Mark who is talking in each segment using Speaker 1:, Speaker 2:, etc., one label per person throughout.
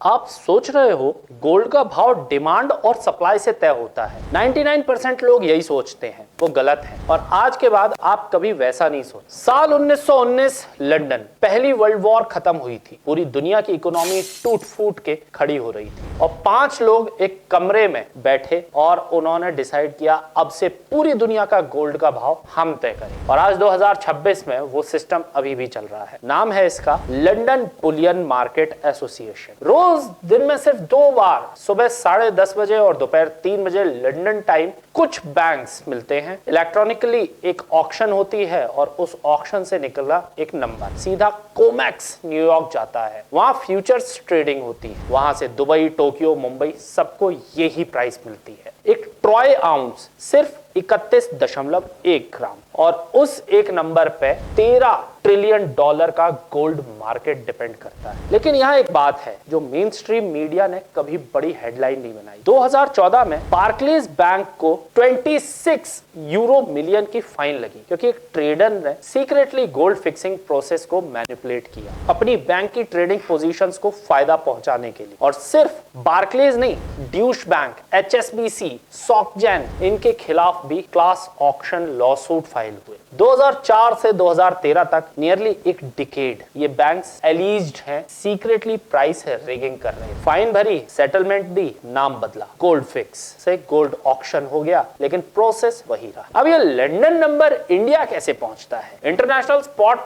Speaker 1: आप सोच रहे हो गोल्ड का भाव डिमांड और सप्लाई से तय होता है। 99% लोग यही सोचते हैं, वो गलत है। और आज के बाद आप कभी वैसा नहीं सोच। साल 1919 लंदन, पहली वर्ल्ड वॉर खत्म हुई थी। पूरी दुनिया की इकोनॉमी टूट फूट के खड़ी हो रही थी और 5 लोग एक कमरे में बैठे और उन्होंने डिसाइड किया अब से पूरी दुनिया का गोल्ड का भाव हम तय करें। और आज 2026 में वो सिस्टम अभी भी चल रहा है। नाम है इसका लंदन बुलियन मार्केट एसोसिएशन। रोज दिन में सिर्फ 2 बार, सुबह 10:30 बजे और दोपहर 3 बजे लंदन टाइम, कुछ बैंक्स मिलते हैं। इलेक्ट्रॉनिकली एक ऑक्शन होती है और उस ऑक्शन से निकला एक नंबर सीधा कोमेक्स न्यूयॉर्क जाता है। वहां फ्यूचर्स ट्रेडिंग होती है। वहां से दुबई, टोक्यो, मुंबई सबको यही प्राइस मिलती है। एक ट्रॉय आउंस सिर्फ 31.1 ग्राम और उस एक नंबर पे 13 ट्रिलियन डॉलर का गोल्ड मार्केट डिपेंड करता है। लेकिन यहाँ एक बात है जो मेन स्ट्रीम मीडिया ने कभी बड़ी हेडलाइन नहीं बनाई। 2014 में बार्कलेज बैंक को 26 यूरो मिलियन की फाइन लगी क्योंकि एक ट्रेडर ने सीक्रेटली गोल्ड फिक्सिंग प्रोसेस को मैनिपुलेट किया अपनी बैंक की ट्रेडिंग पोजीशंस को फायदा पहुंचाने के लिए। और सिर्फ बार्कलेज नहीं, ड्यूश बैंक, HSBC, सॉकजेन, इनके खिलाफ भी क्लास ऑक्शन लॉसूट फाइल हुए। 2004 से 2013 तक नियरली एक डिकेड ये बैंक्स एलिज्ड हैं सीक्रेटली प्राइस रिगिंग कर रहे हैं। फाइन भरी, सेटलमेंट दी, नाम बदला, गोल्ड फिक्स से गोल्ड ऑक्शन हो गया, लेकिन प्रोसेस वही रहा। अब ये लंदन नंबर इंडिया कैसे पहुंचता है? इंटरनेशनल स्पॉट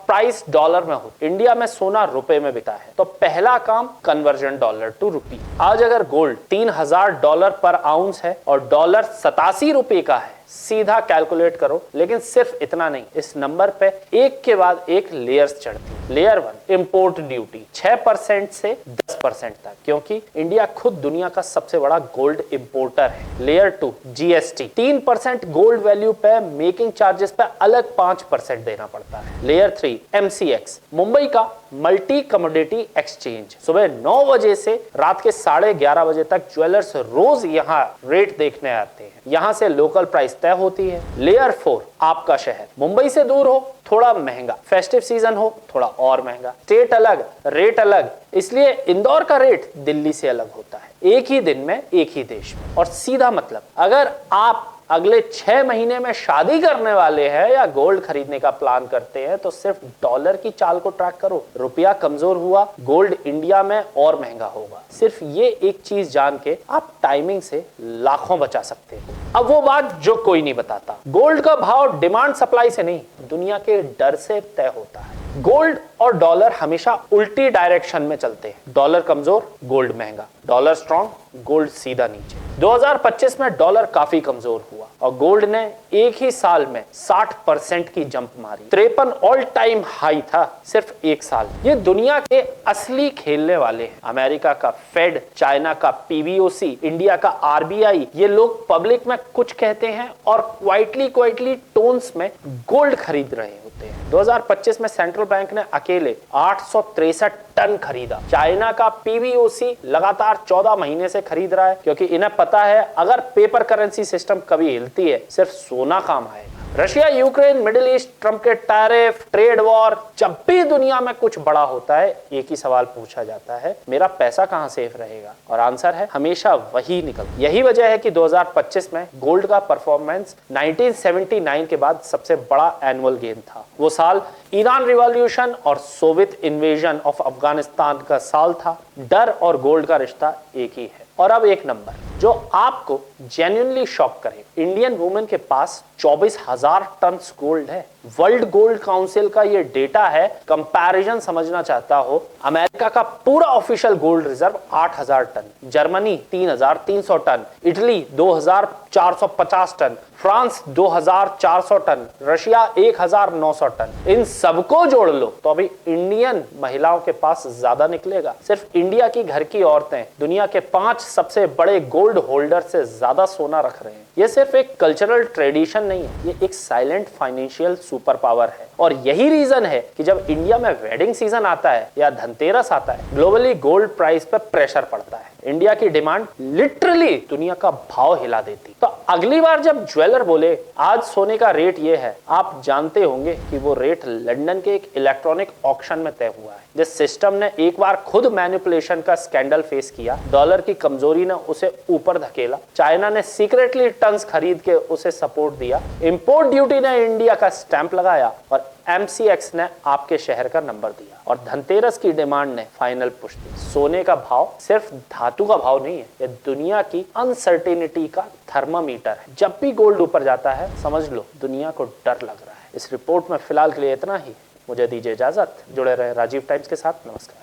Speaker 1: प्राइस डॉलर में हो, इंडिया में सोना रुपए में बिकता है, तो पहला काम कन्वर्जन डॉलर टू रुपी। आज अगर गोल्ड $3000 पर आउंस है और डॉलर 87 रुपए का है, सीधा कैलकुलेट करो। लेकिन सिर्फ इतना नहीं, इस नंबर पे एक के बाद एक लेयर्स चढ़ती। लेयर 1 इंपोर्ट ड्यूटी 6% से 10% तक, क्योंकि इंडिया खुद दुनिया का सबसे बड़ा गोल्ड इंपोर्टर है। लेयर 2 जीएसटी 3% गोल्ड वैल्यू पे, मेकिंग चार्जेस पे अलग 5% देना पड़ता है। लेयर 3 MCX मुंबई का मल्टी कमोडिटी एक्सचेंज। सुबह 9 बजे से रात के 11:30 बजे तक ज्वेलर्स रोज यहाँ रेट देखने आते हैं। यहाँ से लोकल प्राइस तय होती है। लेयर 4 आपका शहर, मुंबई से दूर हो थोड़ा महंगा, फेस्टिव सीजन हो थोड़ा और महंगा, स्टेट अलग, रेट अलग, इसलिए इंदौर का रेट दिल्ली से अलग होता है। एक ही दिन में एक ही देश में। और सीधा मतलब, अगर आप अगले 6 महीने में शादी करने वाले हैं या गोल्ड खरीदने का प्लान करते हैं तो सिर्फ डॉलर की चाल को ट्रैक करो। रुपया कमजोर हुआ, गोल्ड इंडिया में और महंगा होगा। सिर्फ ये एक चीज जान के आप टाइमिंग से लाखों बचा सकते हो। अब वो बात जो कोई नहीं बताता, गोल्ड का भाव डिमांड सप्लाई से नहीं, दुनिया के डर से तय होता है। गोल्ड और डॉलर हमेशा उल्टी डायरेक्शन में चलते हैं। डॉलर कमजोर, गोल्ड महंगा, डॉलर स्ट्रॉन्ग, गोल्ड सीधा नीचे। 2025 में डॉलर काफी कमजोर हुआ और गोल्ड ने एक ही साल में 60% की जंप मारी। 53 ऑल टाइम हाई था सिर्फ एक साल। ये दुनिया के असली खेलने वाले हैं। अमेरिका का फेड, चाइना का PBOC, इंडिया का RBI, ये लोग पब्लिक में कुछ कहते हैं और क्वाइटली टोन्स में गोल्ड खरीद रहे होते हैं। 2025 में सेंट्रल बैंक ने अकेले 863 टन खरीदा। चाइना का PBOC लगातार 14 महीने से खरीद रहा है क्योंकि इन्हें पता है अगर पेपर करेंसी सिस्टम कभी हिलती है सिर्फ सोना काम आएगा। Russia, Ukraine, middle east, Trump के टैरिफ, ट्रेड वॉर, जब भी दुनिया में कुछ बड़ा होता है एक ही सवाल पूछा जाता है, मेरा पैसा कहां सेफ रहेगा? और आंसर है हमेशा वही निकल। यही वजह है कि 2025 में गोल्ड का परफॉर्मेंस 1979 के बाद सबसे बड़ा एनुअल गेन था। वो साल ईरान रिवॉल्यूशन और सोवियत इन्वेजन ऑफ अफगानिस्तान का साल था। डर और गोल्ड का रिश्ता एक ही है। और अब एक नंबर जो आपको जेन्युइनली शॉक करे, इंडियन वुमेन के पास 24,000 टन गोल्ड है। वर्ल्ड गोल्ड काउंसिल का ये डेटा है। कंपैरिजन समझना चाहता हो, अमेरिका का पूरा official gold reserve 8,000 ton, Germany 3,300 ton, Italy 2,450 ton, France 2,400 ton, Russia 1,900 ton. इन सबको जोड़ लो तो अभी इंडियन महिलाओं के पास ज्यादा निकलेगा। सिर्फ इंडिया की घर की औरतें दुनिया के 5 सबसे बड़े गोल्ड होल्डर से ज्यादा सोना रख रहे हैं। ये सिर्फ एक कल्चरल ट्रेडिशन नहीं है, ये एक साइलेंट फाइनेंशियल सुपर पावर है। और यही रीजन है कि जब इंडिया में वेडिंग सीजन आता है या धनतेरस आता है, ग्लोबली गोल्ड प्राइस पर प्रेशर पड़ता है। इंडिया की डिमांड लिटरली दुनिया का भाव हिला देती। तो अगली बार जब ज्वेलर बोले आज सोने का रेट ये है, आप जानते होंगे कि वो रेट लंदन के एक इलेक्ट्रॉनिक ऑक्शन में तय हुआ है। जिस सिस्टम ने एक बार खुद मैनिपुलेशन का स्कैंडल फेस किया, डॉलर की कमजोरी ने उसे ऊपर धकेला, चाइना ने सीक्रेटली टन्स खरीद के उसे सपोर्ट दिया, इंपोर्ट ड्यूटी ने इंडिया का स्टैंप लगाया और MCX ने आपके शहर का नंबर दिया और धनतेरस की डिमांड ने फाइनल पुश दी। सोने का भाव सिर्फ धातु का भाव नहीं है, ये दुनिया की अनसर्टेनिटी का थर्मामीटर है। जब भी गोल्ड ऊपर जाता है, समझ लो दुनिया को डर लग रहा है। इस रिपोर्ट में फिलहाल के लिए इतना ही। मुझे दीजिए इजाजत। जुड़े रहे राजीव टाइम्स के साथ। नमस्कार।